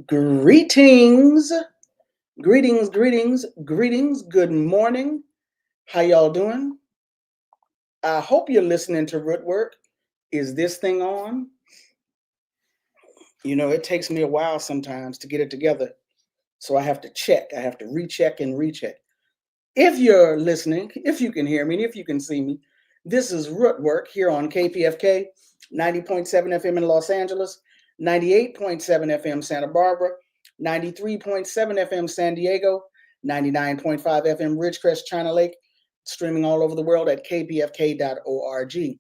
Greetings, greetings, greetings, greetings. Good morning. How y'all doing? I hope you're listening to Rootwork. Is this thing on? You know, it takes me a while sometimes to get it together. So I have to check. I have to recheck and recheck. If you're listening, if you can hear me, and if you can see me, this is Rootwork here on KPFK 90.7 FM in Los Angeles, 98.7 FM Santa Barbara, 93.7 FM San Diego, 99.5 FM Ridgecrest, China Lake, streaming all over the world at kpfk.org.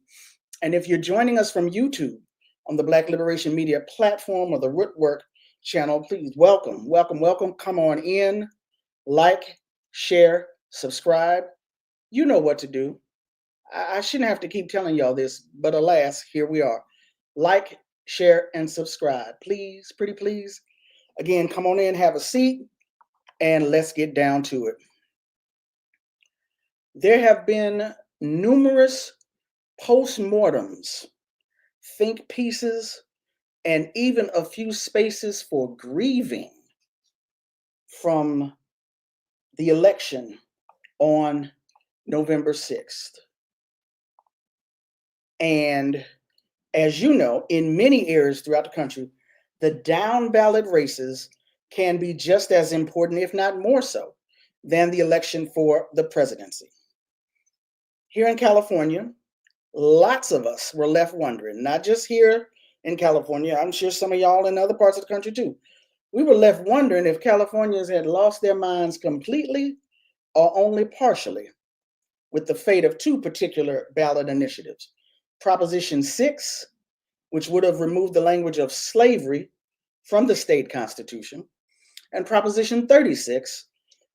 And if you're joining us from YouTube on the Black Liberation Media platform or the Rootwork channel, please welcome. Come on in, like, share, subscribe. You know what to do. I shouldn't have to keep telling y'all this, but alas, here we are. Like, share, and subscribe. Please, pretty please. Again, come on in, have a seat, and let's get down to it. There have been numerous postmortems, think pieces, and even a few spaces for grieving from the election on November 6th. And as you know, in many areas throughout the country, the down ballot races can be just as important, if not more so, than the election for the presidency. Here in California, lots of us were left wondering, not just here in California, I'm sure some of y'all in other parts of the country too. We were left wondering if Californians had lost their minds completely or only partially with the fate of two particular ballot initiatives. Proposition 6, which would have removed the language of slavery from the state constitution, and Proposition 36,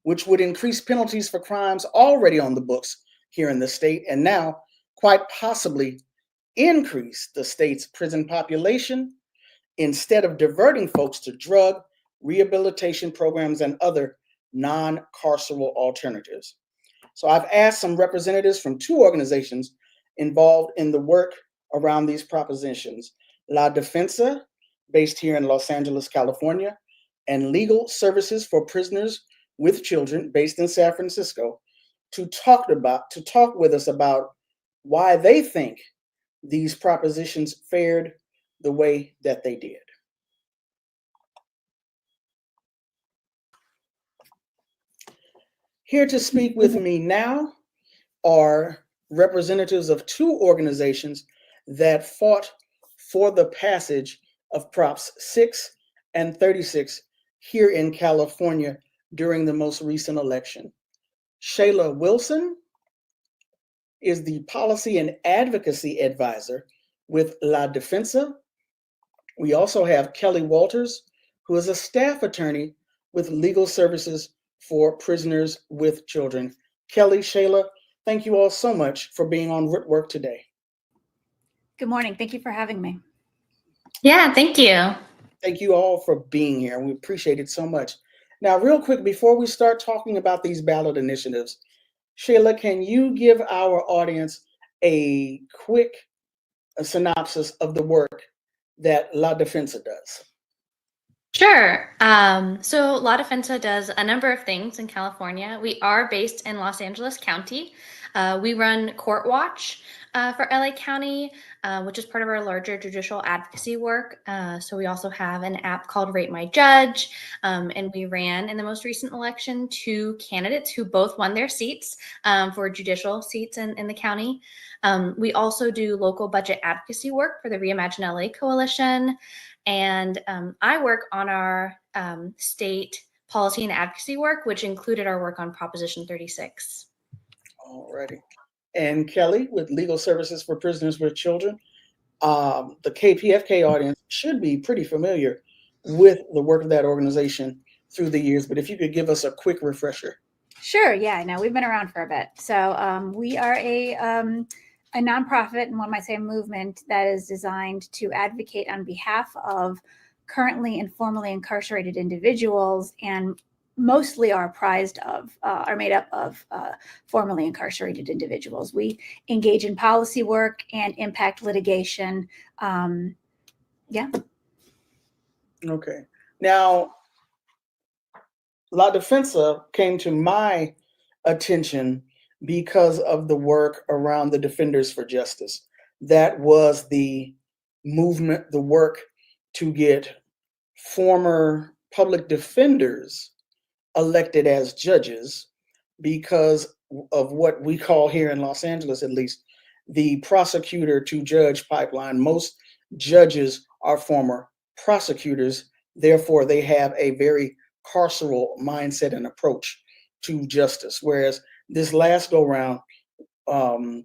which would increase penalties for crimes already on the books here in the state, and now quite possibly increase the state's prison population instead of diverting folks to drug rehabilitation programs and other non-carceral alternatives. So I've asked some representatives from two organizations involved in the work around these propositions, La Defensa, based here in Los Angeles, California, and Legal Services for Prisoners with Children, based in San Francisco, to talk with us about why they think these propositions fared the way that they did. Here to speak with me now are representatives of two organizations that fought for the passage of Props 6 and 36 here in California during the most recent election. Shayla Wilson is the Policy and Advocacy Advisor with La Defensa. We also have Kelly Walters, who is a staff attorney with Legal Services for Prisoners with Children. Kelly, Shayla, thank you all so much for being on Rootwork today. Good morning. Thank you for having me. Yeah, thank you. Thank you all for being here. We appreciate it so much. Now, real quick, before we start talking about these ballot initiatives, Shayla, can you give our audience a quick synopsis of the work that La Defensa does? Sure. So La Defensa does a number of things in California. We are based in Los Angeles County. We run Court Watch for LA County, which is part of our larger judicial advocacy work. So we also have an app called Rate My Judge, and we ran in the most recent election two candidates who both won their seats for judicial seats in the county. We also do local budget advocacy work for the Reimagine LA Coalition. And I work on our state policy and advocacy work, which included our work on Proposition 36. All righty. And Kelly, with Legal Services for Prisoners with Children, the KPFK audience should be pretty familiar with the work of that organization through the years, but if you could give us a quick refresher. Sure. Yeah. No, we've been around for a bit. So we are a nonprofit, and one might say a movement, that is designed to advocate on behalf of currently and formerly incarcerated individuals, and mostly are made up of formerly incarcerated individuals. We engage in policy work and impact litigation. Yeah. Okay. Now, La Defensa came to my attention because of the work around the Defenders for Justice. That was the movement, the work to get former public defenders elected as judges because of what we call here in Los Angeles, at least, the prosecutor to judge pipeline. Most judges are former prosecutors, therefore, they have a very carceral mindset and approach to justice. Whereas this last go round,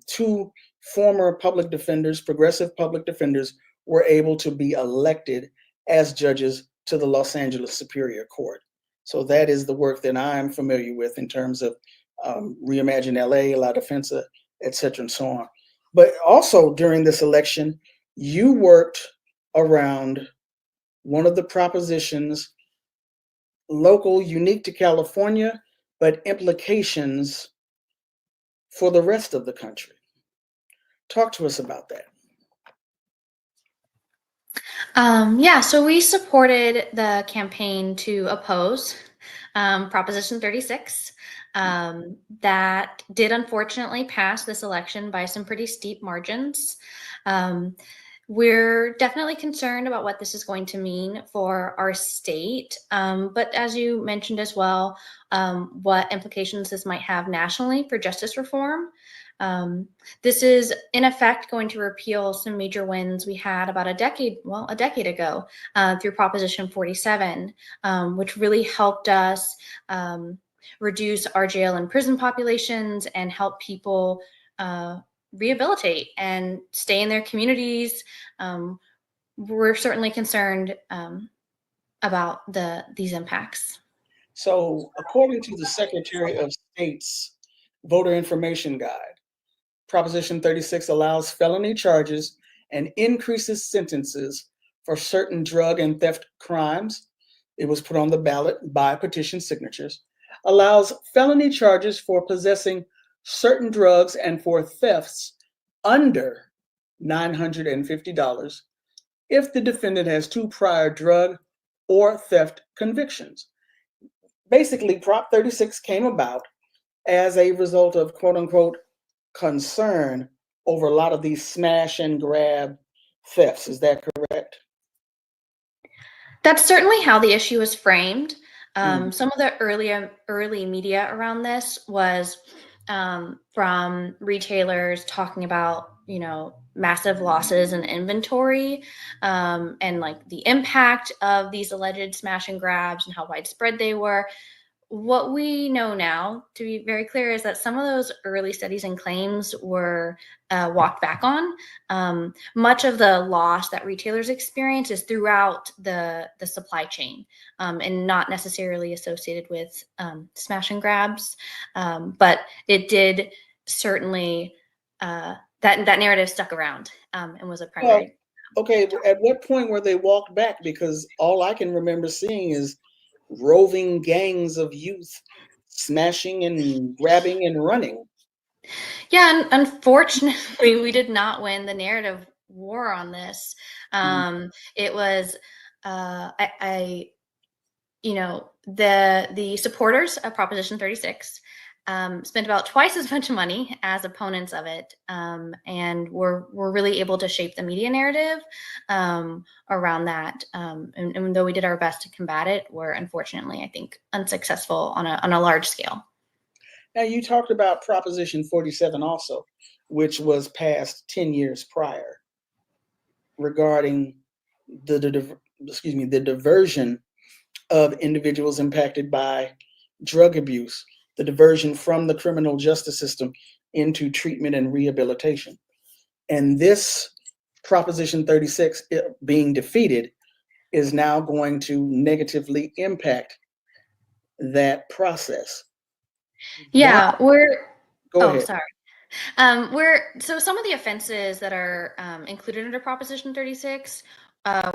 two former public defenders, progressive public defenders, were able to be elected as judges to the Los Angeles Superior Court. So that is the work that I'm familiar with in terms of Reimagine LA, La Defensa, et cetera, and so on. But also during this election, you worked around one of the propositions, local, unique to California, but implications for the rest of the country. Talk to us about that. Yeah, so we supported the campaign to oppose Proposition 36. That did unfortunately pass this election by some pretty steep margins. We're definitely concerned about what this is going to mean for our state, but as you mentioned as well, what implications this might have nationally for justice reform. This is in effect going to repeal some major wins we had about a decade ago through Proposition 47, which really helped us reduce our jail and prison populations and help people rehabilitate and stay in their communities. We're certainly concerned about these impacts. So according to the Secretary of State's Voter Information Guide, Proposition 36 allows felony charges and increases sentences for certain drug and theft crimes. It was put on the ballot by petition signatures. Allows felony charges for possessing certain drugs and for thefts under $950 if the defendant has 2 prior drug or theft convictions. Basically, Prop 36 came about as a result of quote unquote concern over a lot of these smash and grab thefts. Is that correct? That's certainly how the issue was framed. Some of the early media around this was from retailers talking about, massive losses in inventory and like the impact of these alleged smash and grabs and how widespread they were. What we know now, to be very clear, is that some of those early studies and claims were walked back on. Much of the loss that retailers experience is throughout the supply chain and not necessarily associated with smash and grabs. But it did certainly, that narrative stuck around and was a primary. Well, okay, at what point were they walked back? Because all I can remember seeing is roving gangs of youth smashing and grabbing and running. Yeah, and unfortunately, we did not win the narrative war on this. It was, the supporters of Proposition 36 spent about twice as much money as opponents of it, and were really able to shape the media narrative around that. And though we did our best to combat it, we're unfortunately, I think, unsuccessful on a large scale. Now, you talked about Proposition 47 also, which was passed 10 years prior, regarding the diversion of individuals impacted by drug abuse, the diversion from the criminal justice system into treatment and rehabilitation. And this Proposition 36 being defeated is now going to negatively impact that process. Yeah, Go ahead. Sorry. So some of the offenses that are included under Proposition 36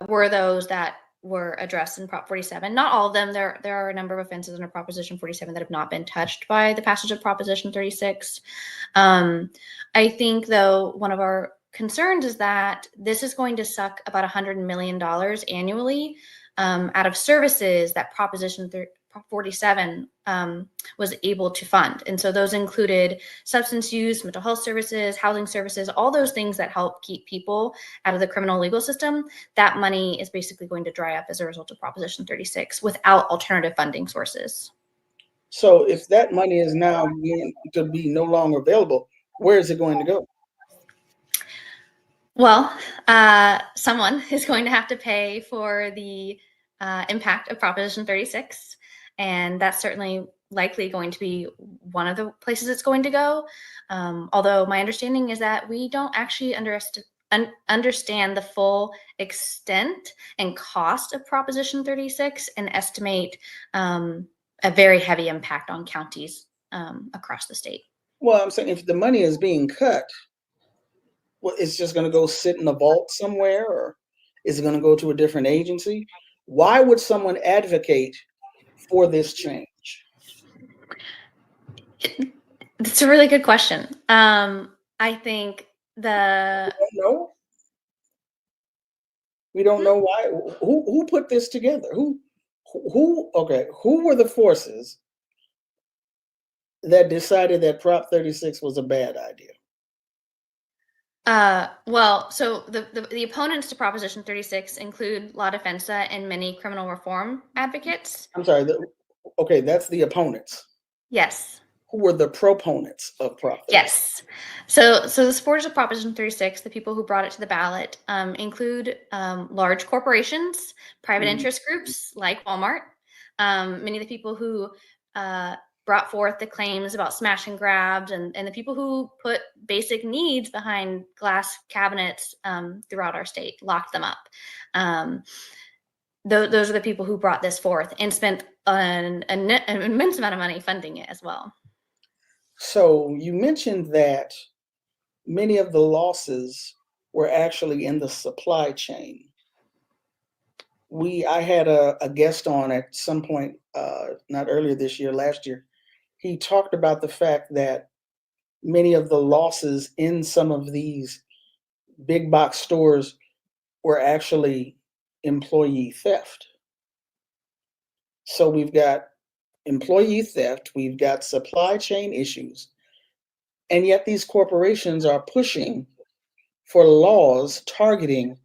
were those that were addressed in Prop 47. Not all of them. There are a number of offenses under Proposition 47 that have not been touched by the passage of Proposition 36. I think, though, one of our concerns is that this is going to suck about $100 million annually out of services that Proposition 47 was able to fund. And so those included substance use, mental health services, housing services, all those things that help keep people out of the criminal legal system. That money is basically going to dry up as a result of Proposition 36 without alternative funding sources. So if that money is now going to be no longer available, where is it going to go? Well, someone is going to have to pay for the impact of Proposition 36. And that's certainly likely going to be one of the places it's going to go. Although my understanding is that we don't actually understand the full extent and cost of Proposition 36 and estimate a very heavy impact on counties across the state. Well, I'm saying if the money is being cut, well, it's just going to go sit in a vault somewhere, or is it going to go to a different agency? Why would someone advocate for this change? It's a really good question. I think We don't know. We don't know why. Who put this together? Who were the forces that decided that Prop 36 was a bad idea? Well, so the opponents to Proposition 36 include La Defensa and many criminal reform advocates. I'm sorry. That's the opponents. Yes. Who were the proponents of Prop 36? Yes. So the supporters of Proposition 36, the people who brought it to the ballot, include large corporations, private interest groups like Walmart, many of the people who brought forth the claims about smash and grabs, and the people who put basic needs behind glass cabinets throughout our state, locked them up. Those are the people who brought this forth and spent an immense amount of money funding it as well. So you mentioned that many of the losses were actually in the supply chain. I had a guest on at some point, not earlier this year, last year. He talked about the fact that many of the losses in some of these big box stores were actually employee theft. So we've got employee theft, we've got supply chain issues, and yet these corporations are pushing for laws targeting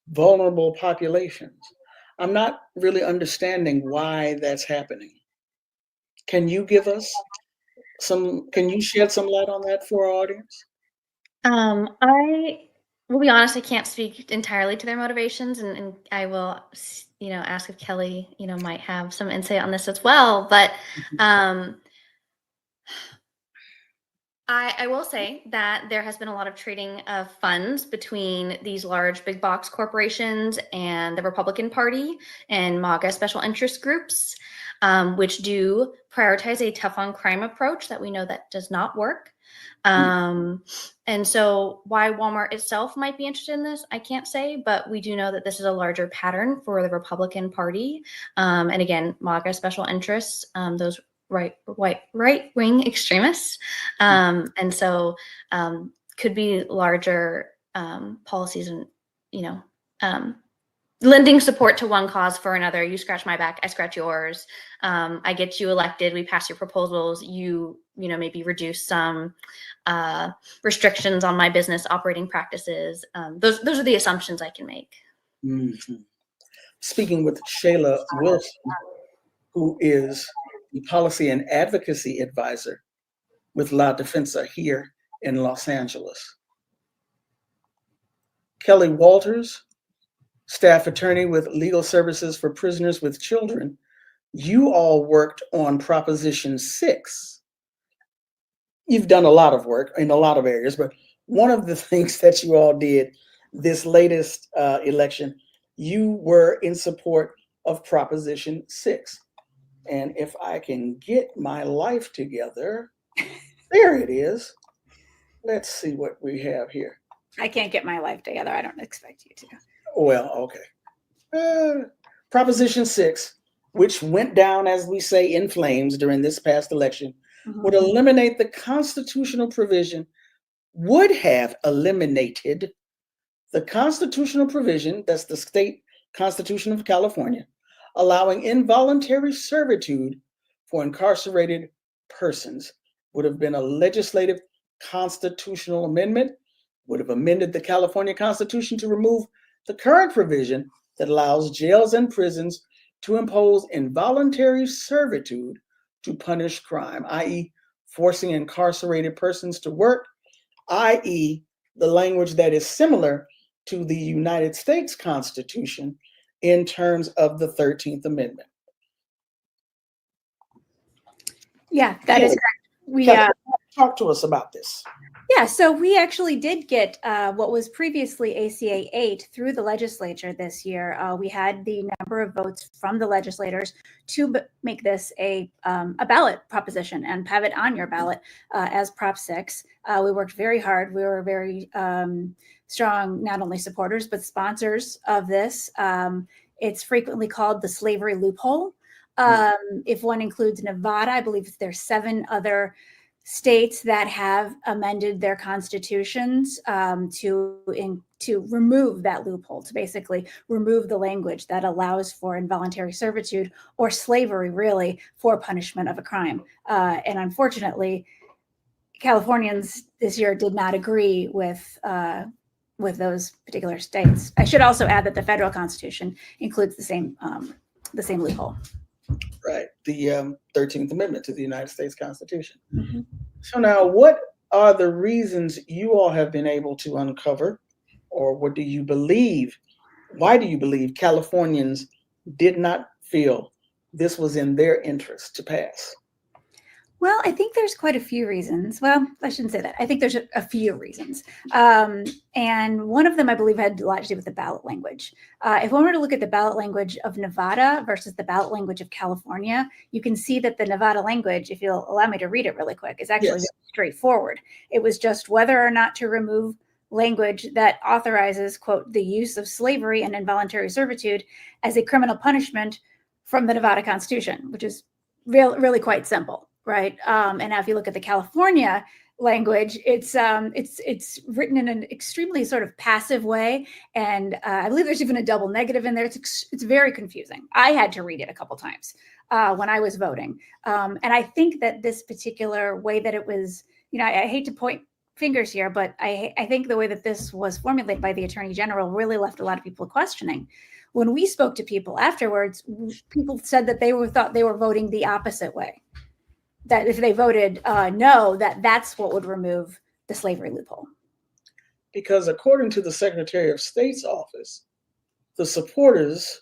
vulnerable populations. I'm not really understanding why that's happening. Can you give us can you shed some light on that for our audience? I will be honest, I can't speak entirely to their motivations, and I will, ask if Kelly, might have some insight on this as well. But I will say that there has been a lot of trading of funds between these large big box corporations and the Republican Party and MAGA special interest groups, which do prioritize a tough on crime approach that we know that does not work. And so why Walmart itself might be interested in this, I can't say, but we do know that this is a larger pattern for the Republican Party. And again, MAGA special interests, those right-wing extremists. And so could be larger policies and, lending support to one cause for another. You scratch my back, I scratch yours. I get you elected. We pass your proposals. You maybe reduce some restrictions on my business operating practices. Those are the assumptions I can make. Mm-hmm. Speaking with Shayla Wilson, who is the policy and advocacy advisor with La Defensa here in Los Angeles. Kelly Walters, staff attorney with Legal Services for Prisoners with Children. You all worked on Proposition 6. You've done a lot of work in a lot of areas, but one of the things that you all did this latest election, you were in support of Proposition 6. And if I can get my life together, there it is. Let's see what we have here. I can't get my life together. I don't expect you to. Well, okay. Proposition 6, which went down, as we say, in flames during this past election, would eliminate the constitutional provision, would have eliminated the constitutional provision, that's the state Constitution of California, allowing involuntary servitude for incarcerated persons. Would have been a legislative constitutional amendment, would have amended the California Constitution to remove the current provision that allows jails and prisons to impose involuntary servitude to punish crime, i.e., forcing incarcerated persons to work, i.e., the language that is similar to the United States Constitution in terms of the 13th Amendment. Yeah, that is correct. We talk to us about this. Yeah, so we actually did get what was previously ACA 8 through the legislature this year. We had the number of votes from the legislators to make this a ballot proposition and have it on your ballot as Prop 6. We worked very hard. We were very strong, not only supporters, but sponsors of this. It's frequently called the slavery loophole. If one includes Nevada, I believe there's 7 other states that have amended their constitutions to remove that loophole, to basically remove the language that allows for involuntary servitude or slavery, really, for punishment of a crime. And unfortunately, Californians this year did not agree with those particular states. I should also add that the federal constitution includes the same loophole. Right, the 13th Amendment to the United States Constitution. Mm-hmm. So now, what are the reasons you all have been able to uncover, or what do you believe? Why do you believe Californians did not feel this was in their interest to pass? Well, I think there's quite a few reasons. Well, I shouldn't say that. I think there's a few reasons. And one of them, I believe, had a lot to do with the ballot language. If one were to look at the ballot language of Nevada versus the ballot language of California, you can see that the Nevada language, if you'll allow me to read it really quick, is actually very straightforward. It was just whether or not to remove language that authorizes, quote, the use of slavery and involuntary servitude as a criminal punishment from the Nevada Constitution, which is really quite simple. Right. And now if you look at the California language, it's written in an extremely sort of passive way. And I believe there's even a double negative in there. It's very confusing. I had to read it a couple times when I was voting. And I think that this particular way that it was, I hate to point fingers here, but I think the way that this was formulated by the Attorney General really left a lot of people questioning. When we spoke to people afterwards, people said that thought they were voting the opposite way. That if they voted no, that's what would remove the slavery loophole. Because according to the Secretary of State's office, the supporters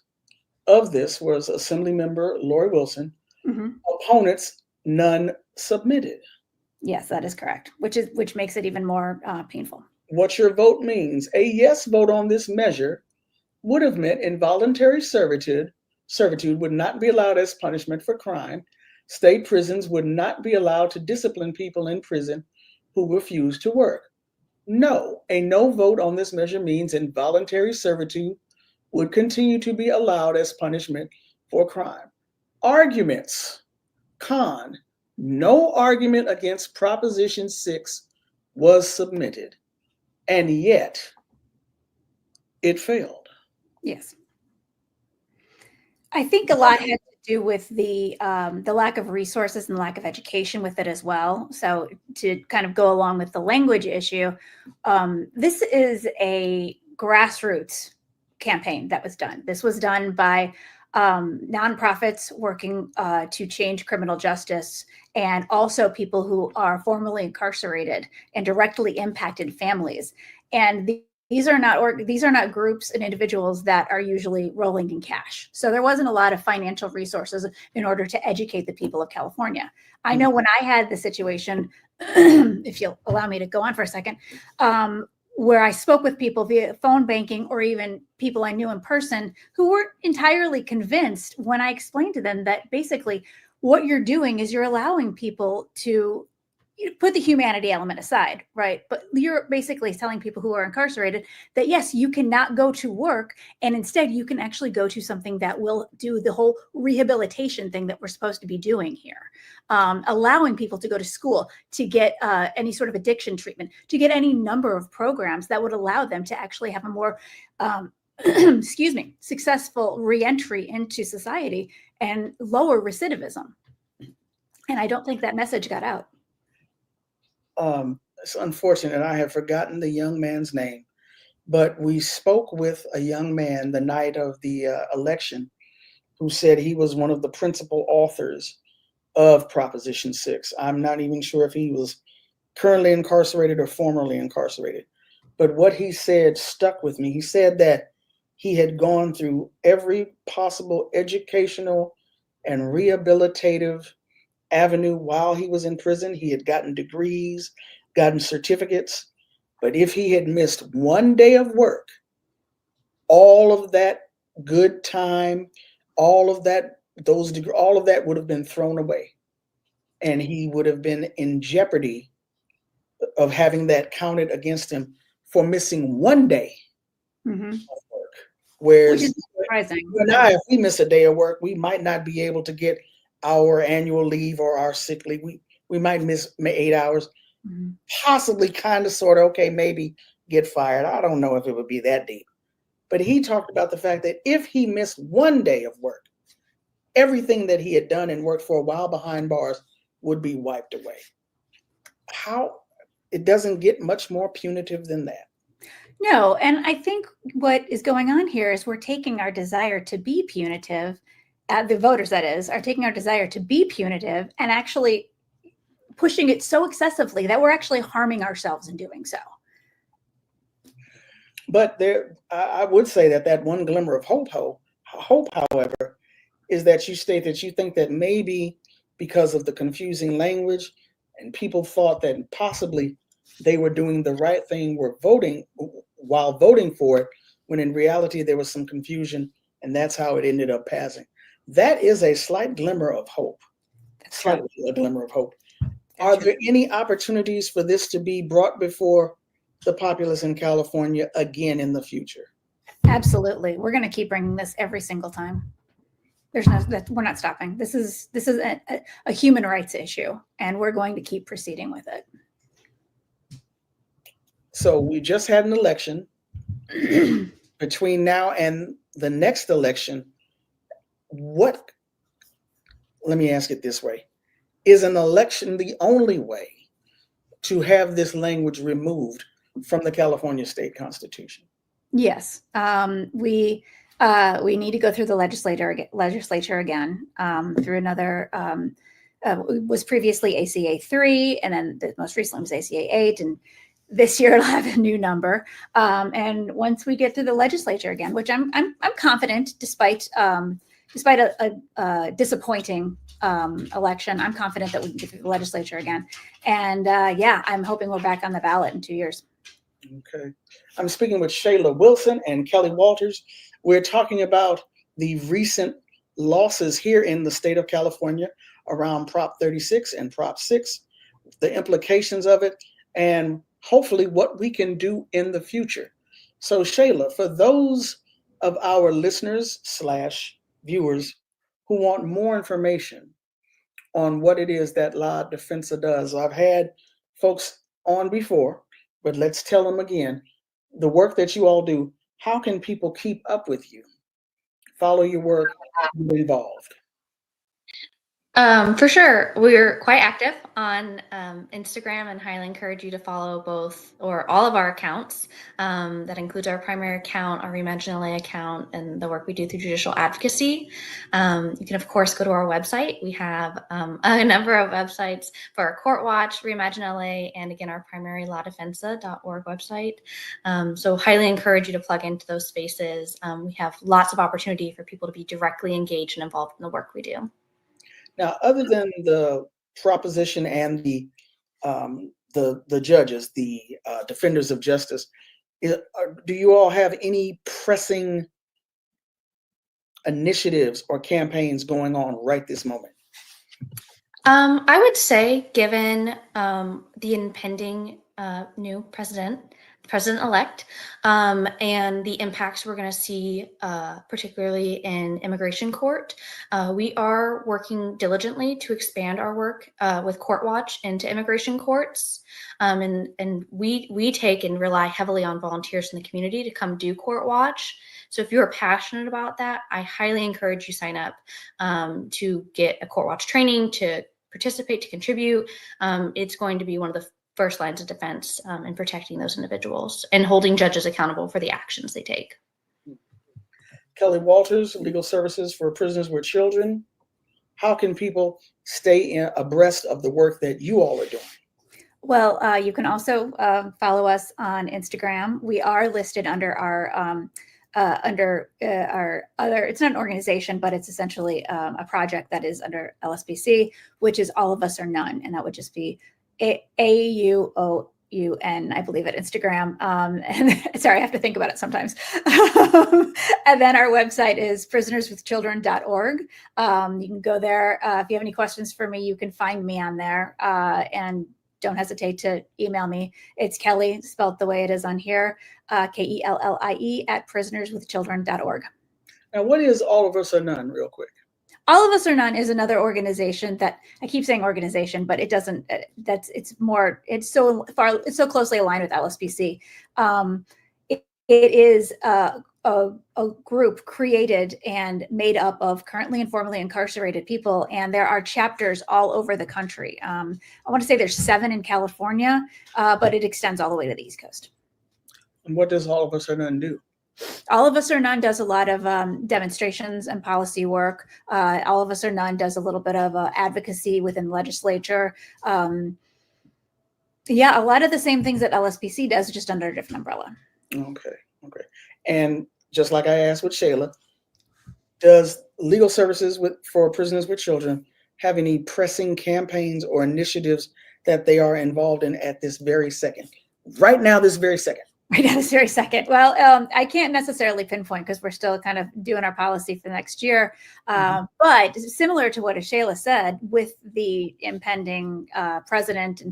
of this was Assemblymember Lori Wilson. Mm-hmm. Opponents, none submitted. Yes, that is correct, which makes it even more painful. What your vote means. A yes vote on this measure would have meant involuntary servitude would not be allowed as punishment for crime. State prisons would not be allowed to discipline people in prison who refuse to work. No, a no vote on this measure means involuntary servitude would continue to be allowed as punishment for crime. Arguments. Con. No argument against Proposition 6 was submitted, and yet it failed. Yes. I think a lot had to do with the lack of resources and lack of education with it as well. So to kind of go along with the language issue, this is a grassroots campaign that was done. This was done by nonprofits working to change criminal justice, and also people who are formerly incarcerated and directly impacted families. And these are not groups and individuals that are usually rolling in cash. So there wasn't a lot of financial resources in order to educate the people of California. I know when I had the situation, if you'll allow me to go on for a second, where I spoke with people via phone banking or even people I knew in person who weren't entirely convinced when I explained to them that basically what you're doing is you're allowing people to put the humanity element aside, right? But you're basically telling people who are incarcerated that, yes, you cannot go to work, and instead you can actually go to something that will do the whole rehabilitation thing that we're supposed to be doing here. Allowing people to go to school, to get any sort of addiction treatment, to get any number of programs that would allow them to actually have a more excuse me, successful reentry into society and lower recidivism. And I don't think that message got out. It's unfortunate. I have forgotten the young man's name, but we spoke with a young man the night of the election who said he was one of the principal authors of Proposition 6. I'm not even sure if he was currently incarcerated or formerly incarcerated, but what he said stuck with me. He said that he had gone through every possible educational and rehabilitative avenue while he was in prison. He had gotten degrees, gotten certificates, but if he had missed one day of work, all of that good time, all of that, all of that would have been thrown away, and he would have been in jeopardy of having that counted against him for missing one day of work. Whereas Which is surprising. you and I, if we miss a day of work, we might not be able to get our annual leave or our sick leave. We might miss 8 hours, possibly kind of, sort of, okay, maybe get fired. I don't know if it would be that deep. But he talked about the fact that if he missed one day of work, everything that he had done and worked for a while behind bars would be wiped away. How? It doesn't get much more punitive than that. No, and I think what is going on here is we're taking our desire to be punitive, the voters, that is, are taking our desire to be punitive and actually pushing it so excessively that we're actually harming ourselves in doing so. But I would say that one glimmer of hope, however, is that you state that you think that maybe because of the confusing language and people thought that possibly they were doing the right thing, were voting while voting for it, when in reality there was some confusion, and that's how it ended up passing. That is a slight glimmer of hope. Slightly a glimmer of hope. Are there any opportunities for this to be brought before the populace in California again in the future? Absolutely. We're going to keep bringing this every single time. We're not stopping. This is a human rights issue, and we're going to keep proceeding with it. So we just had an election. Between now and the next election, let me ask it this way. Is an election the only way to have this language removed from the California state constitution? Yes. We need to go through the legislature again, through another, it was previously ACA 3, and then the most recently was ACA 8, and this year it'll have a new number. And once we get through the legislature again, which I'm confident, despite a disappointing election, I'm confident that we can get through the legislature again. And yeah, I'm hoping we're back on the ballot in 2 years. Okay. I'm speaking with Shayla Wilson and Kelly Walters. We're talking about the recent losses here in the state of California around Prop 36 and Prop 6, the implications of it, and hopefully what we can do in the future. So Shayla, for those of our listeners / viewers who want more information on what it is that La Defensa does, I've had folks on before, but let's tell them again, the work that you all do, how can people keep up with you, follow your work, be involved? For sure. We're quite active on Instagram, and highly encourage you to follow both or all of our accounts. That includes our primary account, our Reimagine LA account, and the work we do through judicial advocacy. You can, of course, go to our website. We have a number of websites for our Court Watch, Reimagine LA, and again, our primary ladefensa.org website. So highly encourage you to plug into those spaces. We have lots of opportunity for people to be directly engaged and involved in the work we do. Now, other than the proposition and the judges, the defenders of justice, do you all have any pressing initiatives or campaigns going on right this moment? I would say, given the impending new president, president-elect, and the impacts we're going to see, particularly in immigration court. We are working diligently to expand our work with Court Watch into immigration courts, and we take and rely heavily on volunteers in the community to come do Court Watch. So if you're passionate about that, I highly encourage you sign up to get a Court Watch training, to participate, to contribute. It's going to be one of the first lines of defense in protecting those individuals and holding judges accountable for the actions they take. Kelly Walters, Legal Services for Prisoners with Children. How can people stay abreast of the work that you all are doing? Well, you can also follow us on Instagram. We are listed under our other, it's not an organization, but it's essentially a project that is under LSPC, which is All of Us or None. And that would just be AUOUN, I believe, at Instagram. And sorry, I have to think about it sometimes. And then our website is prisonerswithchildren.org. You can go there. If you have any questions for me, you can find me on there. And don't hesitate to email me. It's Kelly, spelled the way it is on here, KELLIE at prisonerswithchildren.org. Now, what is All of Us or None, real quick? All of Us or None is another organization that I keep saying organization, but it doesn't. It's so closely aligned with LSPC. It is a group created and made up of currently and formerly incarcerated people, and there are chapters all over the country. I want to say there's 7 in California, but it extends all the way to the East Coast. And what does All of Us or None do? All of Us or None does a lot of demonstrations and policy work. All of Us or None does a little bit of advocacy within the legislature. A lot of the same things that LSPC does, just under a different umbrella. Okay. And just like I asked with Shayla, does Legal Services for Prisoners with Children have any pressing campaigns or initiatives that they are involved in at this very second? Right now, this very second. Right now, this very second. Well, I can't necessarily pinpoint because we're still kind of doing our policy for next year. But similar to what Shayla said, with the impending president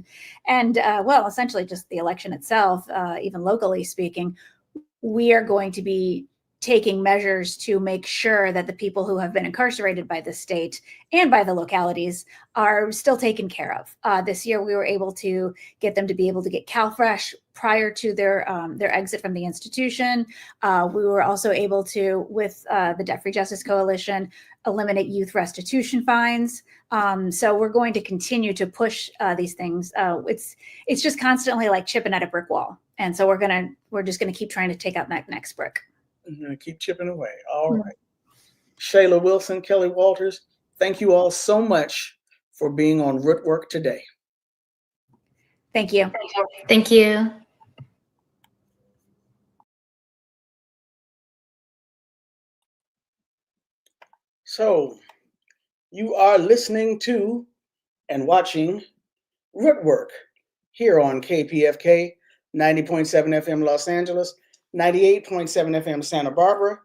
and essentially just the election itself, even locally speaking, we are going to be taking measures to make sure that the people who have been incarcerated by the state and by the localities are still taken care of. This year, we were able to get them to be able to get CalFresh prior to their exit from the institution. We were also able to, with the Debt Free Justice Coalition, eliminate youth restitution fines. So we're going to continue to push these things. It's just constantly like chipping at a brick wall, and so we're just gonna keep trying to take out that next brick. Keep chipping away. All right. Shayla Wilson, Kelly Walters, thank you all so much for being on Rootwork today. Thank you. Thank you. So you are listening to and watching Rootwork here on KPFK 90.7 FM Los Angeles, 98.7 FM Santa Barbara,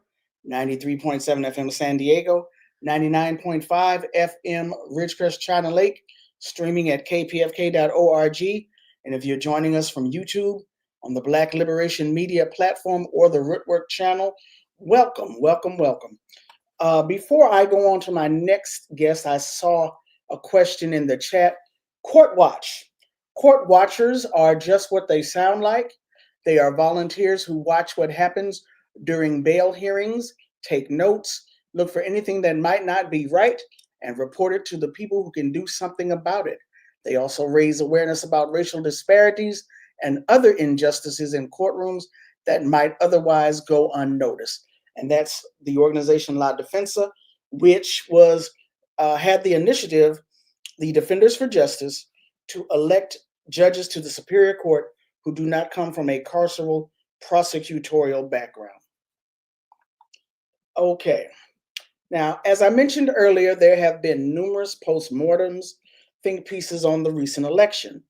93.7 FM San Diego, 99.5 FM Ridgecrest China Lake, streaming at kpfk.org. And if you're joining us from YouTube on the Black Liberation Media platform or the Rootwork channel, welcome. Before I go on to my next guest, I saw a question in the chat. Court Watch. Court watchers are just what they sound like. They are volunteers who watch what happens during bail hearings, take notes, look for anything that might not be right, and report it to the people who can do something about it. They also raise awareness about racial disparities and other injustices in courtrooms that might otherwise go unnoticed. And that's the organization La Defensa, which had the initiative, the Defenders for Justice, to elect judges to the Superior Court who do not come from a carceral prosecutorial background. Okay. Now, as I mentioned earlier, there have been numerous postmortems, think pieces on the recent election,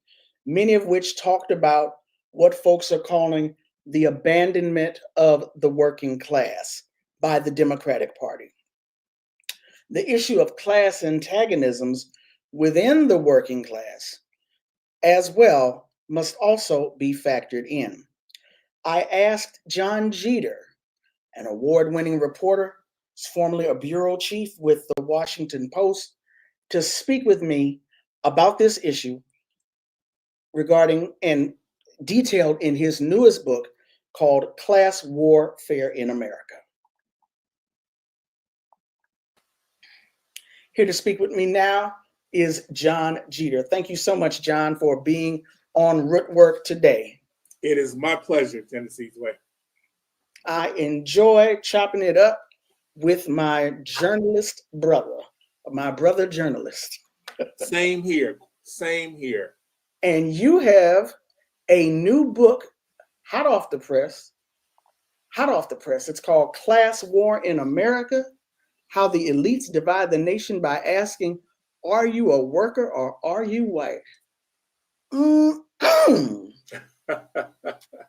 many of which talked about what folks are calling the abandonment of the working class by the Democratic Party. The issue of class antagonisms within the working class as well must also be factored in. I asked Jon Jeter, an award-winning reporter, formerly a bureau chief with the Washington Post, to speak with me about this issue regarding and detailed in his newest book called Class Warfare in America. Here to speak with me now is Jon Jeter. Thank you so much, Jon, for being on Rootwork today. It is my pleasure, Tennessee's Way. I enjoy chopping it up with my journalist brother, my brother journalist. Same here. Same here. And you have a new book, hot off the press. It's called Class War in America: How the Elites Divide the Nation by Asking, Are you a worker or are you white?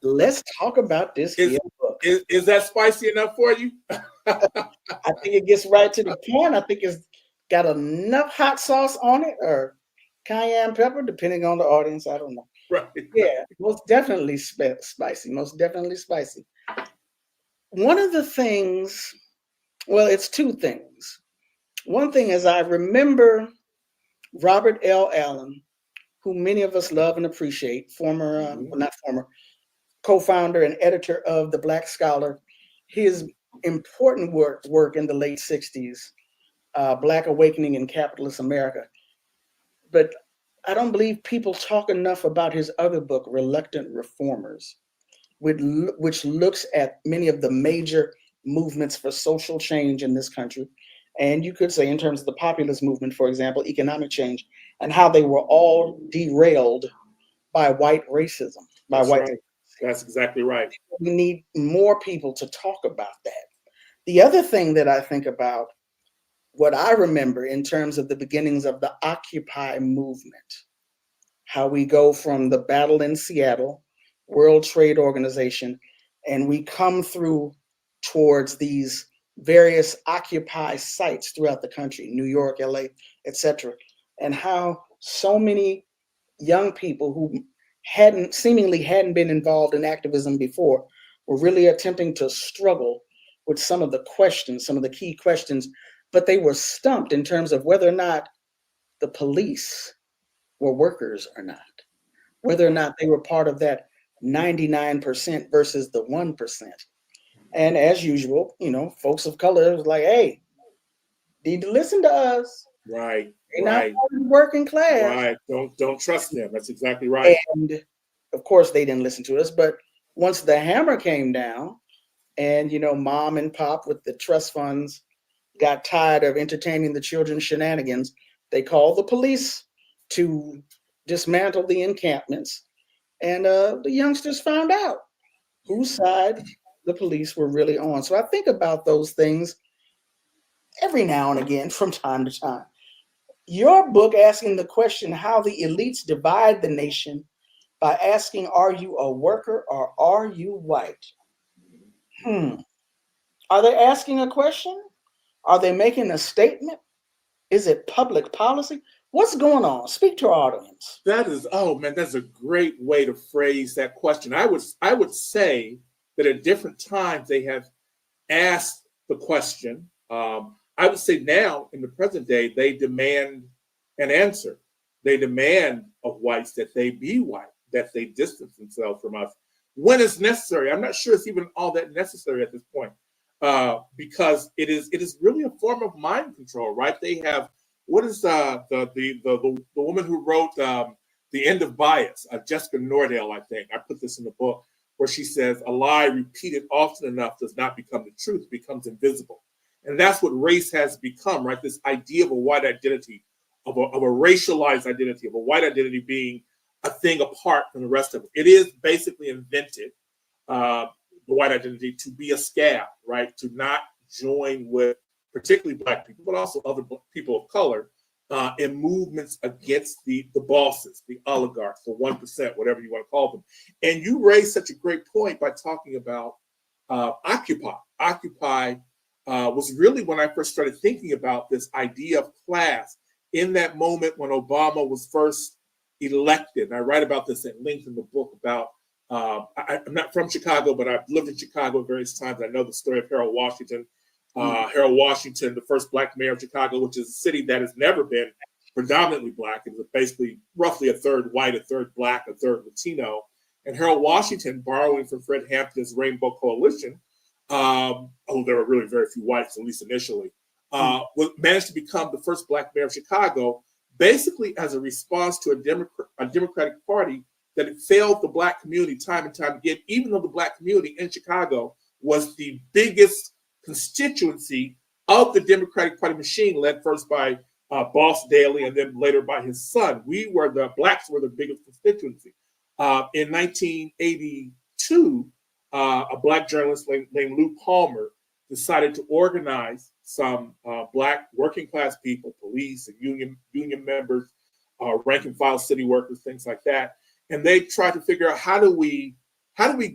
Let's talk about this book. Is that spicy enough for you? I think it gets right to the point. I think it's got enough hot sauce on it, or cayenne pepper, depending on the audience. I don't know. Right. Yeah, most definitely spicy. Most definitely spicy. One of the things, well, it's two things. One thing is I remember Robert L. Allen, who many of us love and appreciate, co-founder and editor of The Black Scholar, his important work in the late 60s, Black Awakening in Capitalist America. But I don't believe people talk enough about his other book, Reluctant Reformers, which looks at many of the major movements for social change in this country. And you could say, in terms of the populist movement, for example, economic change, and how they were all derailed by white racism. That's exactly right. We need more people to talk about that. The other thing that I think about, what I remember in terms of the beginnings of the Occupy movement, how we go from the battle in Seattle, World Trade Organization, and we come through towards these various Occupy sites throughout the country, New York, LA, etc., and how so many young people who seemingly hadn't been involved in activism before were really attempting to struggle with some of the key questions, but they were stumped in terms of whether or not the police were workers or not, whether or not they were part of that 99% versus the 1%. And as usual, folks of color was like, hey, need to listen to us. Right. They're not part of the working class. Right. Don't trust them. That's exactly right. And of course they didn't listen to us. But once the hammer came down and, mom and pop with the trust funds got tired of entertaining the children's shenanigans, they called the police to dismantle the encampments. And the youngsters found out whose side the police were really on. So I think about those things every now and again from time to time. Your book asking the question, how the elites divide the nation by asking, are you a worker or are you white? Are they asking a question? Are they making a statement? Is it public policy? What's going on? Speak to our audience. That's a great way to phrase that question. I would say that at different times they have asked the question. I would say now, in the present day, they demand an answer. They demand of whites that they be white, that they distance themselves from us when it's necessary. I'm not sure it's even all that necessary at this point, because it is really a form of mind control, right? They have, what is the woman who wrote The End of Bias, Jessica Nordell, I think. I put this in the book, where she says, a lie repeated often enough does not become the truth, it becomes invisible. And that's what race has become, right? This idea of a white identity, of a racialized identity, of a white identity being a thing apart from the rest of it. It is basically invented, the white identity, to be a scab, right? To not join with particularly Black people, but also other people of color, in movements against the bosses, the oligarchs, the 1%, whatever you want to call them. And you raised such a great point by talking about Occupy. Occupy was really when I first started thinking about this idea of class in that moment when Obama was first elected. And I write about this at length in the book about I'm not from Chicago, but I've lived in Chicago at various times. I know the story of Harold Washington. Harold Washington, the first Black mayor of Chicago, which is a city that has never been predominantly Black. It was basically roughly a third white, a third Black, a third Latino. And Harold Washington, borrowing from Fred Hampton's Rainbow Coalition, although there were really very few whites, at least initially, managed to become the first Black mayor of Chicago, basically as a response to a Democratic Party that had failed the Black community time and time again, even though the Black community in Chicago was the biggest constituency of the Democratic Party machine, led first by Boss Daley and then later by his son. Blacks were the biggest constituency. In 1982, a Black journalist named Lou Palmer decided to organize some Black working class people, police and union members, rank and file city workers, things like that. And they tried to figure out how do we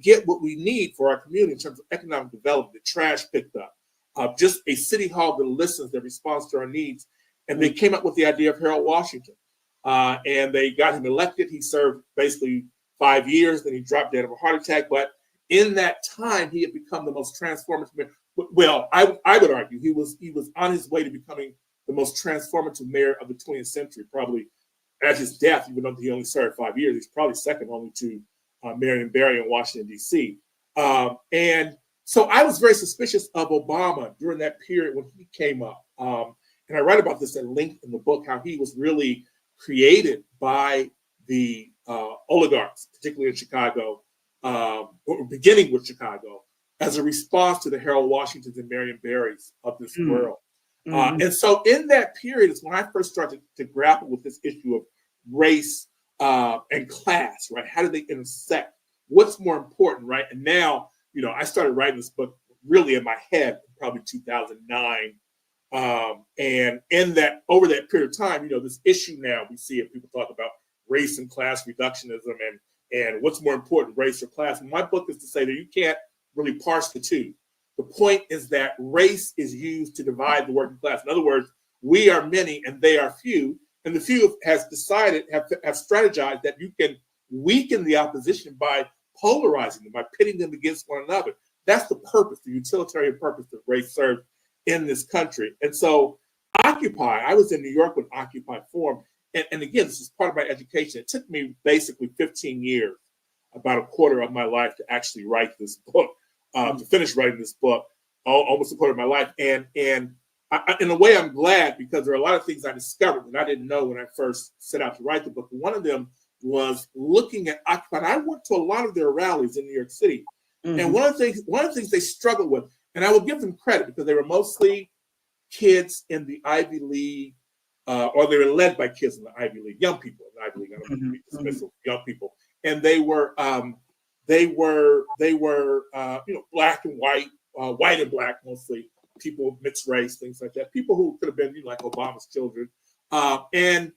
get what we need for our community in terms of economic development, the trash picked up, just a city hall that listens, that responds to our needs. And they came up with the idea of Harold Washington. And they got him elected. He served basically 5 years, then he dropped dead of a heart attack. But in that time, he had become the most transformative mayor. Well, I would argue he was on his way to becoming the most transformative mayor of the 20th century, probably at his death, even though he only served 5 years. He's probably second only to Marion Barry in Washington, D.C. And so I was very suspicious of Obama during that period when he came up. And I write about this at length in the book, how he was really created by the oligarchs, particularly in Chicago, or beginning with Chicago, as a response to the Harold Washingtons and Marion Barrys of this world. And so in that period is when I first started to grapple with this issue of race and class, right? How do they intersect? What's more important, right? And now, I started writing this book really in my head, probably 2009. And over that period of time, this issue now we see it, people talk about race and class reductionism and what's more important, race or class. And my book is to say that you can't really parse the two. The point is that race is used to divide the working class. In other words, we are many and they are few. And the few have strategized that you can weaken the opposition by polarizing them, by pitting them against one another. That's the purpose, the utilitarian purpose that race serves in this country. And so Occupy, I was in New York when Occupy formed. And again, this is part of my education. It took me basically 15 years, about a quarter of my life to actually write this book, to finish writing this book, almost a quarter of my life. And I, in a way, I'm glad, because there are a lot of things I discovered that I didn't know when I first set out to write the book. One of them was looking at Occupy. And I went to a lot of their rallies in New York City. And one of the things they struggled with, and I will give them credit because they were mostly kids in the Ivy League, or they were led by kids in the Ivy League, young people in the Ivy League. I don't want to be dismissive, young people, and they were black and white, white and black mostly, people mixed race, things like that. People who could have been like Obama's children, and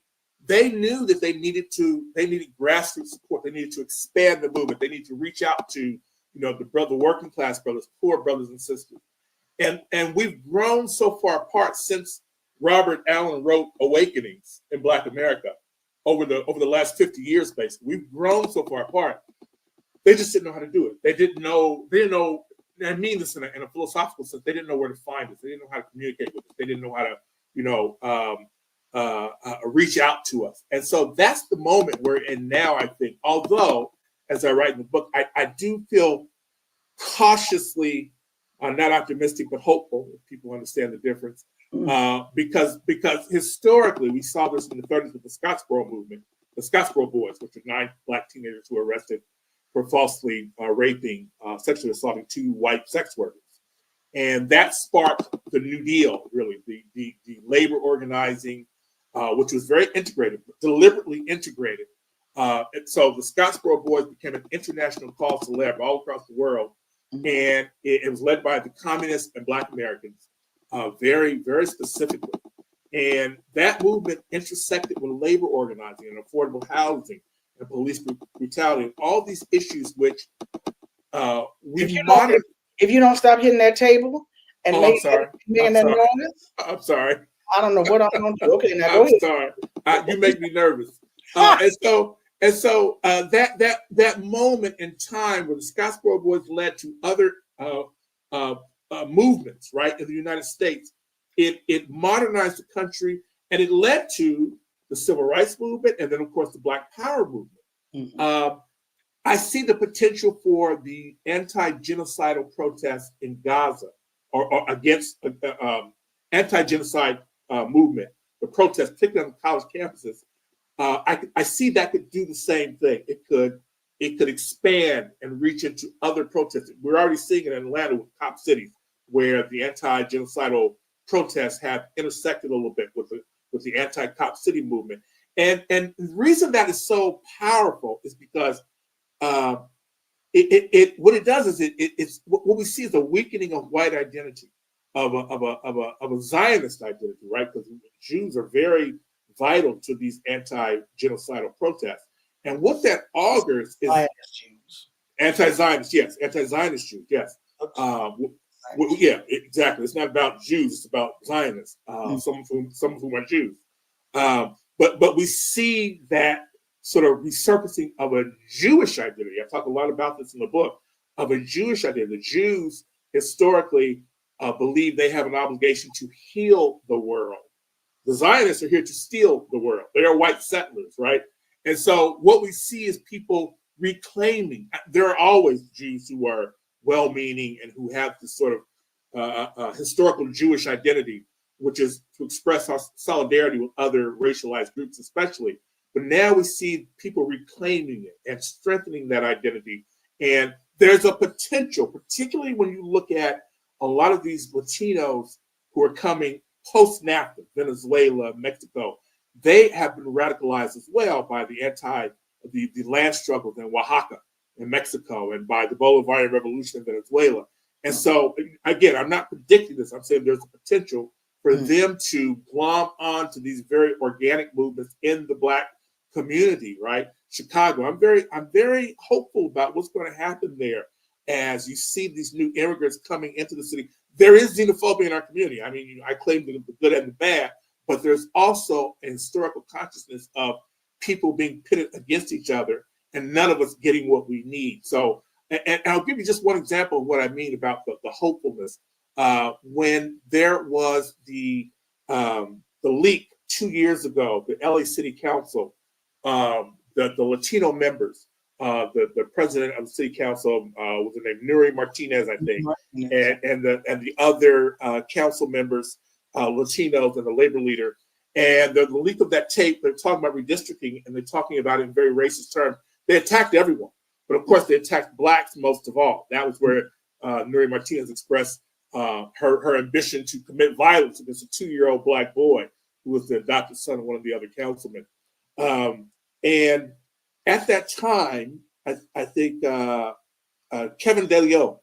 they knew that they needed grassroots support. They needed to expand the movement. They needed to reach out to the working class brothers, poor brothers and sisters. And we've grown so far apart since Robert Allen wrote Awakenings in Black America over the last 50 years, basically. We've grown so far apart. They just didn't know how to do it. They didn't know, I mean this in a philosophical sense, they didn't know where to find us. They didn't know how to communicate with us. They didn't know how to, reach out to us. And so that's the moment we're in now, I think. Although, as I write in the book, I do feel cautiously, not optimistic, but hopeful, if people understand the difference. Because historically, we saw this in the 30s with the Scottsboro movement, the Scottsboro Boys, which are 9 black teenagers who were arrested for falsely raping, sexually assaulting 2 white sex workers. And that sparked the New Deal, really, the labor organizing, which was very integrated, deliberately integrated. And so the Scottsboro Boys became an international cause célèbre all across the world. And it was led by the communists and Black Americans, very, very specifically. And that movement intersected with labor organizing and affordable housing and police brutality and all these issues which if you don't stop hitting that table and making that noise, I'm sorry. I don't know what I'm going to do. Okay, now go ahead. I'm sorry. You make me nervous. And so And so that moment in time where the Scottsboro Boys led to other movements, right, in the United States, it modernized the country, and it led to the Civil Rights Movement, and then, of course, the Black Power Movement. Mm-hmm. I see the potential for the anti-genocidal protests in Gaza, or against anti-genocide movement, the protests, particularly on college campuses. I see that could do the same thing. It could expand and reach into other protests. We're already seeing it in Atlanta with cop cities, where the anti-genocidal protests have intersected a little bit with the anti-cop city movement. And the reason that is so powerful is because what it does is it's what we see is a weakening of white identity, of a Zionist identity, right? Because Jews are very vital to these anti-genocidal protests. And what that augurs is anti-Zionist, yes, anti-Zionist Jews, yes. Yeah, exactly. It's not about Jews; it's about Zionists. Some of whom are Jews. But we see that sort of resurfacing of a Jewish identity. I talk a lot about this in the book, of a Jewish identity. The Jews historically believe they have an obligation to heal the world. The Zionists are here to steal the world. They are white settlers, right? And so what we see is people reclaiming. There are always Jews who are well-meaning and who have this sort of historical Jewish identity, which is to express our solidarity with other racialized groups especially. But now we see people reclaiming it and strengthening that identity. And there's a potential, particularly when you look at a lot of these Latinos who are coming post-NAFTA, Venezuela, Mexico. They have been radicalized as well by the land struggles in Oaxaca in Mexico and by the Bolivarian Revolution in Venezuela. And so, again, I'm not predicting this. I'm saying there's a potential for them to glom on to these very organic movements in the Black community, right? Chicago. I'm very hopeful about what's going to happen there as you see these new immigrants coming into the city. There is xenophobia in our community. I mean, I claim the good and the bad, but there's also a historical consciousness of people being pitted against each other and none of us getting what we need. So, and I'll give you just one example of what I mean about the hopefulness. When there was the leak 2 years ago, the LA City Council, the Latino members, the president of the city council was named Nuri Martinez, I think, and the other council members, Latinos, and the labor leader. And the leak of that tape, they're talking about redistricting, and they're talking about it in very racist terms. They attacked everyone, but of course they attacked Blacks most of all. That was where Nuri Martinez expressed her ambition to commit violence against a 2-year-old Black boy who was the adopted son of one of the other councilmen. And at that time, I think Kevin DeLeon,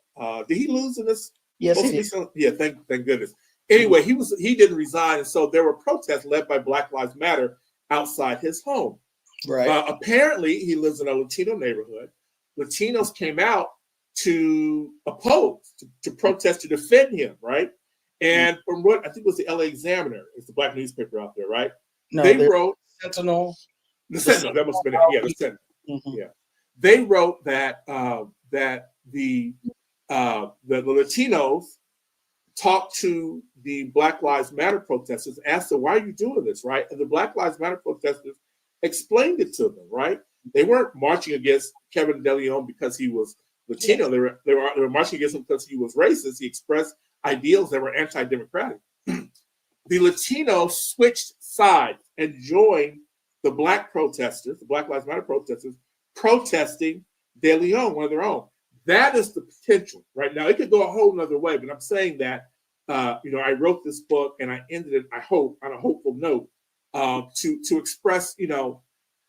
did he lose in this? Yes, he did. Yeah, thank goodness. Anyway, he didn't resign, and so there were protests led by Black Lives Matter outside his home. Right. Apparently, he lives in a Latino neighborhood. Latinos came out to oppose, to protest, to defend him, right? And from what I think was the LA Examiner, it's the Black newspaper out there, right? No, they wrote Sentinel. The Sentinel, that must have been it. Yeah, the Sentinel. Mm-hmm. Yeah, they wrote that the Latinos talked to the Black Lives Matter protesters, asked them, "Why are you doing this?" Right, and the Black Lives Matter protesters explained it to them. Right, they weren't marching against Kevin DeLeon because he was Latino. They were marching against him because he was racist. He expressed ideals that were anti-democratic. The Latinos switched sides and joined the Black protesters, the Black Lives Matter protesters, protesting De Leon, one of their own. That is the potential right now. It could go a whole nother way, but I'm saying that, I wrote this book and I ended it, I hope, on a hopeful note, to express,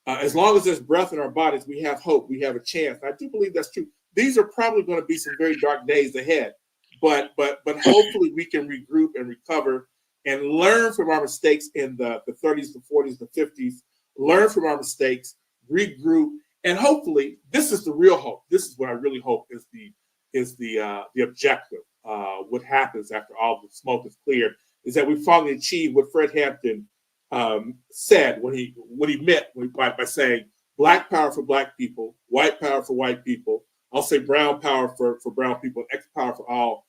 as long as there's breath in our bodies, we have hope, we have a chance. I do believe that's true. These are probably going to be some very dark days ahead, but hopefully we can regroup and recover and learn from our mistakes in the 30s, the 40s, the 50s, learn from our mistakes, regroup, and hopefully this is the real hope. This is what I really hope is the objective. What happens after all the smoke is cleared is that we finally achieve what Fred Hampton said when he meant by saying Black power for Black people, white power for white people. I'll say brown power for brown people, and X power for all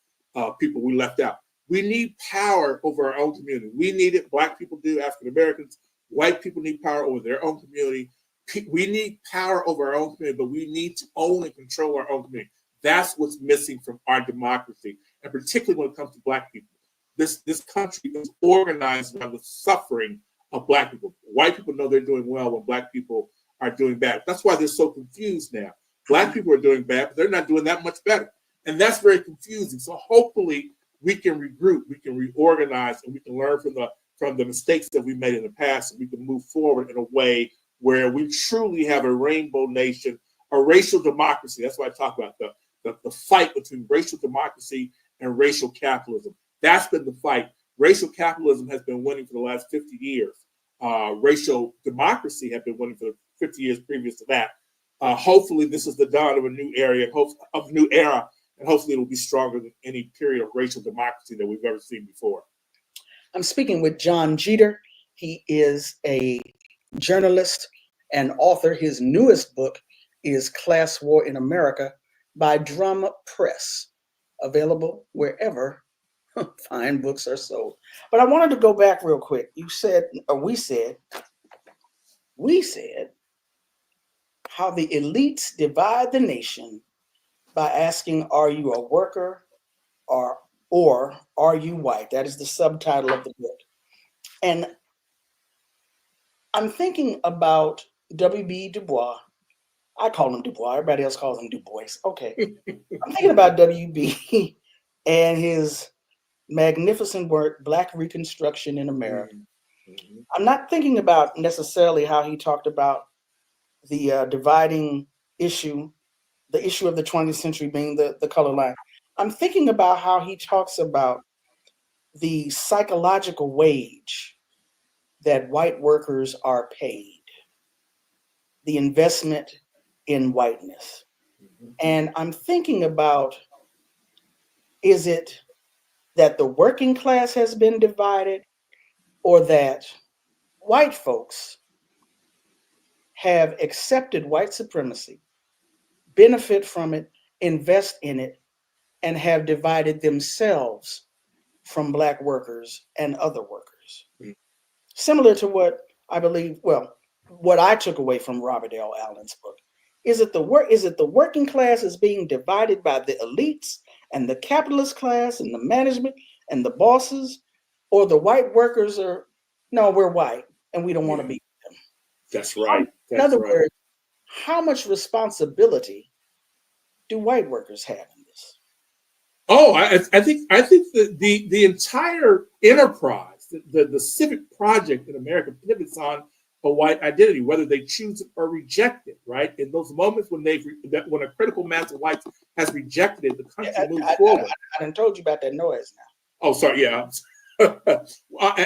people we left out. We need power over our own community. We need it. Black people do, African Americans. White people need power over their own community. We need power over our own community, but we need to own and control our own community. That's what's missing from our democracy, and particularly when it comes to Black people. This country is organized around the suffering of Black people. White people know they're doing well when Black people are doing bad. That's why they're so confused now. Black people are doing bad, but they're not doing that much better. And that's very confusing. So hopefully we can regroup, we can reorganize, and we can learn from the mistakes that we made in the past, and we can move forward in a way where we truly have a rainbow nation, a racial democracy. That's why I talk about the fight between racial democracy and racial capitalism. That's been the fight. Racial capitalism has been winning for the last 50 years. Racial democracy had been winning for the 50 years previous to that. Hopefully this is the dawn of a new era, and hopefully it will be stronger than any period of racial democracy that we've ever seen before. I'm speaking with Jon Jeter. He is a journalist and author. His newest book is Class War in America by Drum Press, available wherever fine books are sold. But I wanted to go back real quick. You said, or we said how the elites divide the nation by asking, are you a worker or are you white? That is the subtitle of the book. And I'm thinking about W.B. Du Bois. I call him Du Bois. Everybody else calls him Du Bois. Okay. I'm thinking about W.B. and his magnificent work, Black Reconstruction in America. Mm-hmm. I'm not thinking about necessarily how he talked about the dividing issue, the issue of the 20th century being the color line. I'm thinking about how he talks about the psychological wage that white workers are paid, the investment in whiteness. Mm-hmm. And I'm thinking about, is it that the working class has been divided, or that white folks have accepted white supremacy, benefit from it, invest in it, and have divided themselves from Black workers and other workers? Mm-hmm. Similar to what I believe, well, what I took away from Robert L. Allen's book. Is it the working class is being divided by the elites and the capitalist class and the management and the bosses, or the white workers are, no, we're white and we don't want to be them? That's right. In other words, how much responsibility do white workers have in this? Oh, I think that the entire enterprise, the civic project in America pivots on a white identity, whether they choose it or reject it, right? In those moments when when a critical mass of whites has rejected it, the country moves forward. I done told you about that noise now. Oh, sorry, yeah.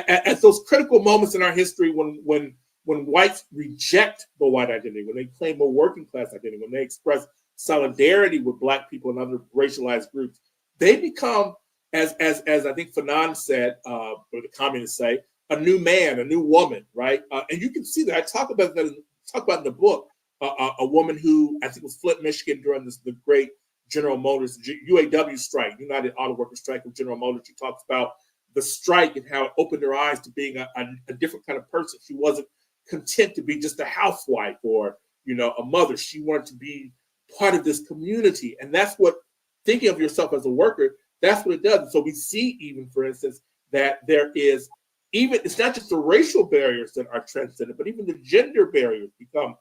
At those critical moments in our history when whites reject the white identity, when they claim a working class identity, when they express solidarity with Black people and other racialized groups, they become, as I think Fanon said, or the communists say, a new man, a new woman, right? And you can see that. I talk about that in the book. A woman who I think was Flint, Michigan during the great General Motors UAW strike, United Auto Workers strike of General Motors. She talks about the strike and how it opened her eyes to being a different kind of person. She wasn't content to be just a housewife or a mother. She wanted to be part of this community, and that's what thinking of yourself as a worker. That's what it does. And so we see, even for instance, that there is. Even it's not just the racial barriers that are transcended, but even the gender barriers become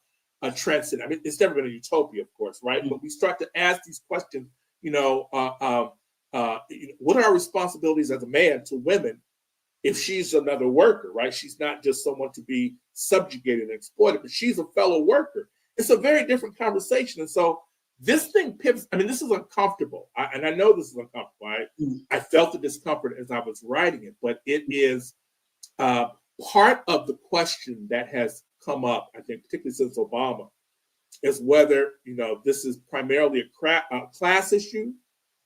transcended. I mean, it's never been a utopia, of course, right? Mm-hmm. But we start to ask these questions. What are our responsibilities as a man to women if she's another worker, right? She's not just someone to be subjugated and exploited, but she's a fellow worker. It's a very different conversation, and so this thing pivots. I mean, this is uncomfortable, and I know this is uncomfortable. I felt the discomfort as I was writing it, but it is. Part of the question that has come up, I think, particularly since Obama, is whether this is primarily a class issue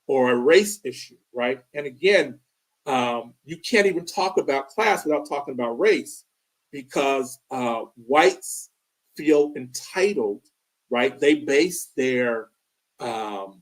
or a race issue, right? And again, you can't even talk about class without talking about race, because whites feel entitled, right? They base their the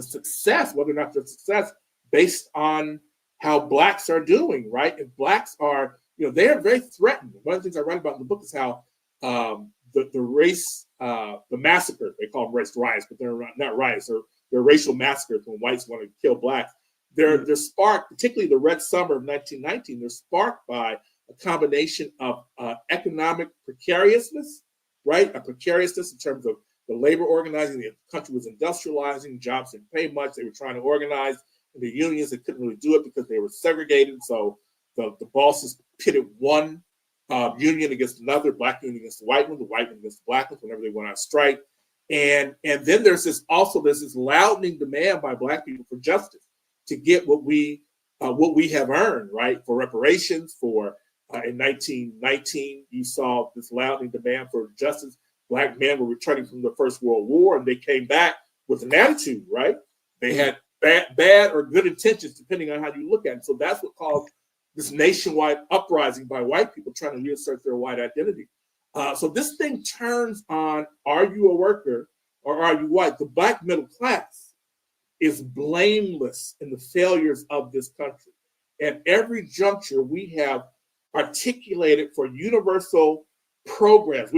success, whether or not the success, based on how Blacks are doing, right? If Blacks are, they are very threatened. One of the things I write about in the book is how the race, the massacre, they call them race riots, but they're not riots, they're racial massacres when whites want to kill Blacks. They're sparked, particularly the Red Summer of 1919, they're sparked by a combination of economic precariousness, right? A precariousness in terms of the labor organizing. The country was industrializing, jobs didn't pay much. They were trying to organize in the unions. They couldn't really do it because they were segregated. So the bosses pitted one union against another, Black union against the white one against the Black ones whenever they went on strike. And then there's this loudening demand by Black people for justice, to get what we have earned, right? For reparations, in 1919, you saw this loudening demand for justice. Black men were returning from the First World War, and they came back with an attitude, right? They had bad or good intentions, depending on how you look at it. So that's what caused this nationwide uprising by white people trying to reassert their white identity. So this thing turns on, are you a worker or are you white? The Black middle class is blameless in the failures of this country. At every juncture, we have articulated for universal programs.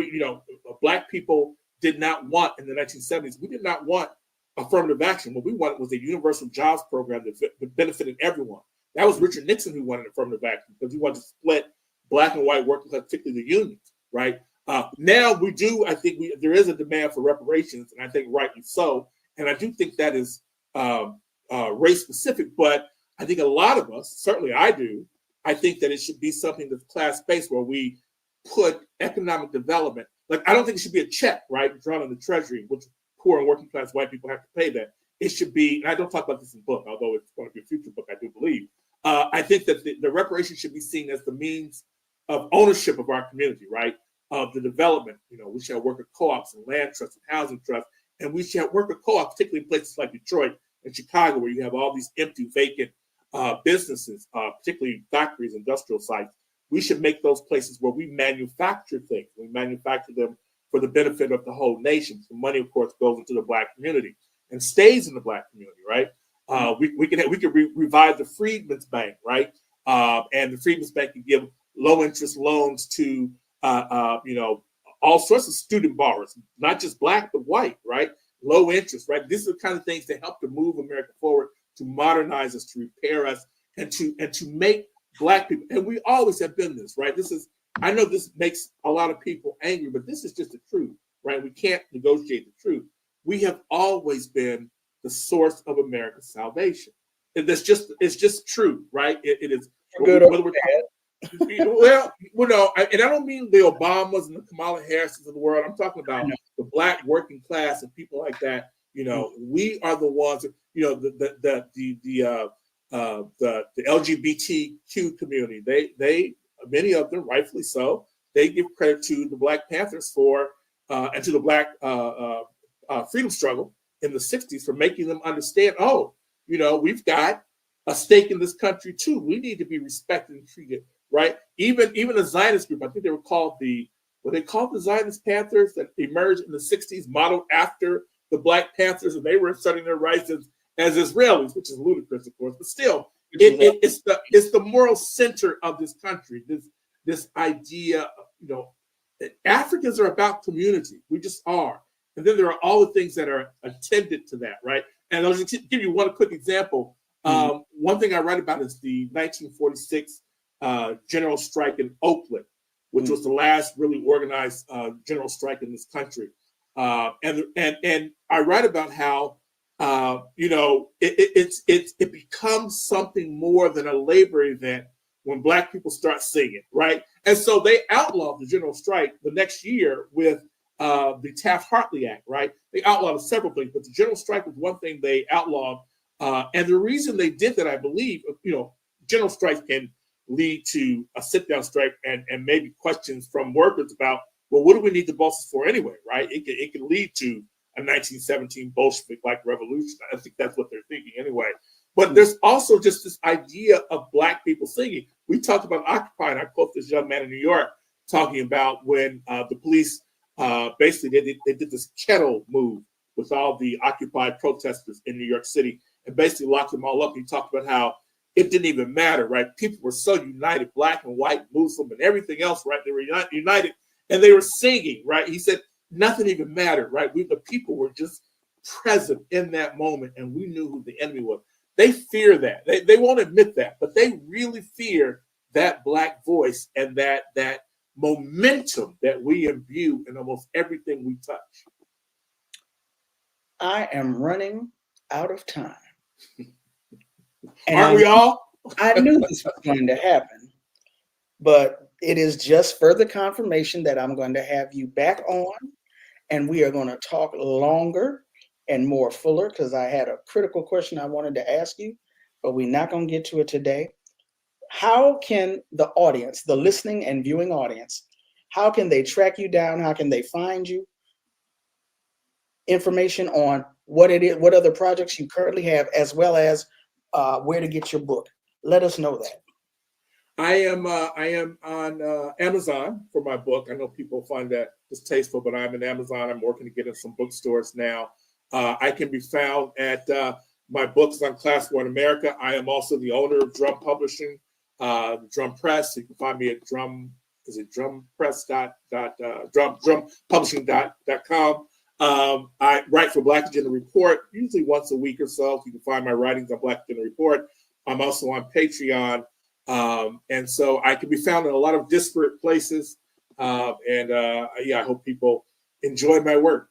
Black people did not want, in the 1970s, we did not want affirmative action. What we wanted was a universal jobs program that benefited everyone. That was Richard Nixon who wanted affirmative action, because he wanted to split Black and white working class, particularly the unions, right? Now we do, I think there is a demand for reparations, and I think rightly so. And I do think that is race specific, but I think a lot of us, certainly I do, I think that it should be something that's class-based, where we put economic development, like I don't think it should be a check, right, drawn on the Treasury, which poor and working class white people have to pay that. It should be, and I don't talk about this in the book, although it's going to be a future book, I do believe. I think that the reparation should be seen as the means of ownership of our community, right, of the development. We should have worker co-ops and land trusts and housing trusts, and we should have worker co-ops, particularly in places like Detroit and Chicago, where you have all these empty, vacant businesses, particularly factories, industrial sites. We should make those places where we manufacture things. We manufacture them for the benefit of the whole nation. The money, of course, goes into the Black community and stays in the Black community, right? We can revive the Freedmen's Bank, right? And the Freedmen's Bank can give low interest loans to all sorts of student borrowers, not just Black but white, right? Low interest, right? These are the kind of things that help to move America forward, to modernize us, to repair us, and to make Black people. And we always have been this, right? I know this makes a lot of people angry, but this is just the truth, right? We can't negotiate the truth. We have always been the source of America's salvation. And it's just true, right? It is. Good or bad. Well, and I don't mean the Obamas and the Kamala Harrises of the world. I'm talking about the Black working class and people like that. We are the ones. The LGBTQ community. They many of them, rightfully so, they give credit to the Black Panthers and to the Black freedom struggle in the 60s for making them understand. We've got a stake in this country too. We need to be respected and treated. Right, even a Zionist group. I think they were called the Zionist Panthers that emerged in the 60s, modeled after the Black Panthers, and they were asserting their rights as Israelis, which is ludicrous, of course. But still, it's the moral center of this country. This idea, Africans are about community. We just are, and then there are all the things that are attendant to that, right? And I'll just give you one quick example. One thing I write about is the 1946. General strike in Oakland, which was the last really organized general strike in this country, and I write about how it becomes something more than a labor event when Black people start singing, right? And so they outlawed the general strike the next year with the Taft-Hartley Act, right? They outlawed several things, but the general strike was one thing they outlawed, and the reason they did that, I believe, general strikes can lead to a sit-down strike and maybe questions from workers about, well, what do we need the bosses for anyway, right? It can lead to a 1917 Bolshevik-like revolution. I think that's what they're thinking anyway. But there's also just this idea of Black people singing. We talked about Occupy, and I quote this young man in New York talking about when the police basically they did this kettle move with all the Occupy protesters in New York City and basically locked them all up. He talked about how it didn't even matter, right? People were so united, black and white, Muslim, and everything else, right? They were united, and they were singing, right? He said nothing even mattered, right? The people were just present in that moment, and we knew who the enemy was. They fear that. They won't admit that, but they really fear that black voice and that momentum that we imbue in almost everything we touch. I am running out of time. And Aren't we all? I knew this was going to happen, but it is just further confirmation that I'm going to have you back on, and we are going to talk longer and more fuller, because I had a critical question I wanted to ask you, but we're not going to get to it today. How can the audience, the listening and viewing audience, how can they track you down? How can they find you? Information on what it is, what other projects you currently have, as well as where to get your book. Let us know that. I am on Amazon for my book. I know people find that distasteful, but I'm in Amazon. I'm working to get in some bookstores now. I can be found at my books on Class 1 Amerikkka. I am also the owner of Drum Publishing, Drum Press. You can find me at drumpublishing.com. I write for Black Agenda Report, usually once a week or so. You can find my writings on Black Agenda Report. I'm also on Patreon. And so I can be found in a lot of disparate places. I hope people enjoy my work.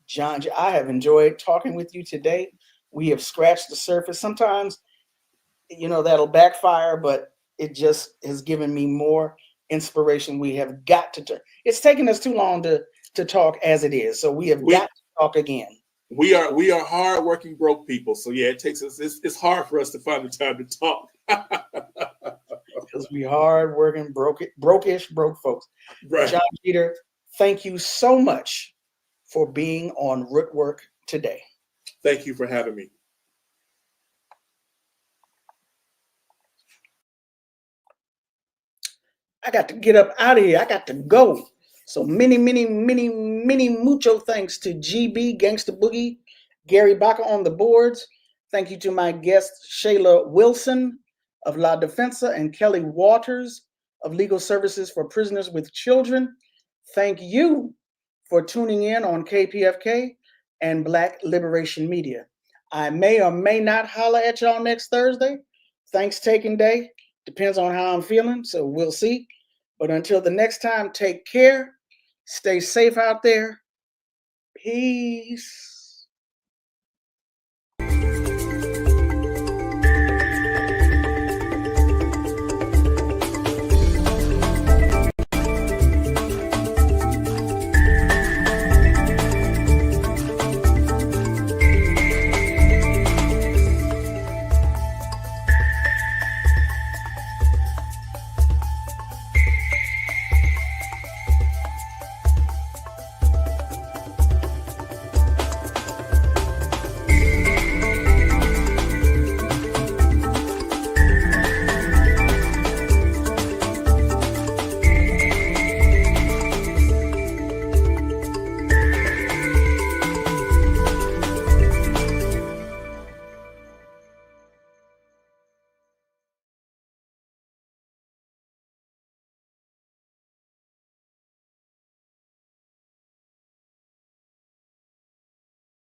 Jon, I have enjoyed talking with you today. We have scratched the surface. Sometimes, that'll backfire, but it just has given me more inspiration. We have got to, it's taken us too long to talk as it is. So we have got to talk again. We are hardworking broke people. So yeah, it takes us, it's hard for us to find the time to talk. Because we hardworking, broke folks. Right. Jon Jeter, thank you so much for being on Rootwork today. Thank you for having me. I got to get up out of here. I got to go. So many mucho thanks to GB, Gangsta Boogie, Gary Baca on the boards. Thank you to my guests, Shayla Wilson of La Defensa and Kelly Waters of Legal Services for Prisoners with Children. Thank you for tuning in on KPFK and Black Liberation Media. I may or may not holler at y'all next Thursday. Thanksgiving Day. Depends on how I'm feeling, so we'll see. But until the next time, take care. Stay safe out there. Peace.